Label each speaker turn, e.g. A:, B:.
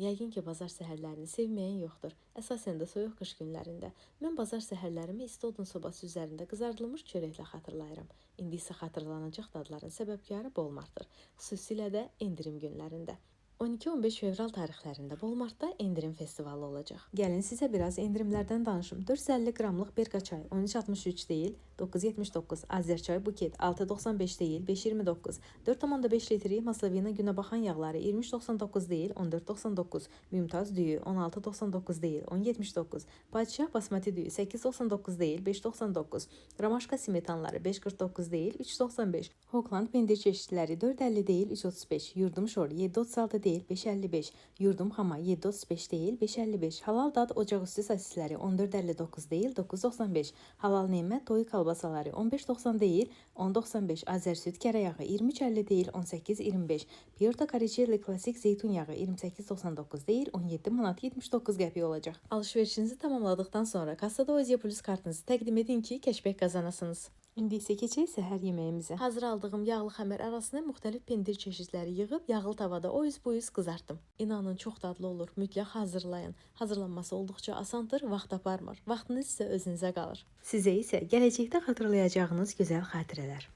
A: Yəqin ki, bazar səhərlərini sevməyən yoxdur. Əsasən də soyuq qış günlərində. Mən bazar səhərlərimi isti odun sobası üzərində qızardılmış çörəklə xatırlayıram. İndi isə xatırlanacaq dadların səbəbkarı Walmartdır. Xüsusilə də endirim günlərində. 12-15 fevral tarixlərində Walmartda endirim festivalı olacaq. Gəlin sizə biraz endirimlərdən danışım. 450 qramlıq berqa çay 13.63 deyil, 9.79. Azərçay buket 6.95 deyil, 5.29. 4,5 litri Maslavina günəbaxan yağları 23.99 deyil, 14.99. Mümtaz düyü 16.99 deyil, 10.79. Padişah basmati düyü 8.99 deyil, 5.99. Ramaşka smetanları 5.49 deyil, 3.95. Hochland pendir çeşitləri 4.50 deyil, 3.35. Yurdum şor 7.36 deyil, 5.55. Yurdum xama 7.35 deyil, 5.55. Halal dad ocaqüstü sosisləri 14.59 deyil, 9.95. Halal nemət toyu kalbasaları 15.90 deyil, 10.95. Azərsüd kərə yağı 23.50 deyil, 18.25. Piyota Kariçeli klasik zeytun yağı 28.99 deyil, 17 manat 79 qəpik olacaq. Alışverişinizi tamamladıqdan sonra kassada Oziya Plus kartınızı təqdim edin ki, kəşbək qazanasınız. İndi isə keçək səhər yeməyimizə. Hazır aldığım yağlı xəmir arasına müxtəlif pendir çeşidləri yığıb yağlı tavada o üz bu üz qızartdım. İnanın çox dadlı olur. Mütləq hazırlayın. Hazırlanması olduqca asandır, vaxt aparmır. Vaxtınız isə özünüzə qalır. Sizə isə gələcəkdə xatırlayacağınız gözəl xatirələr.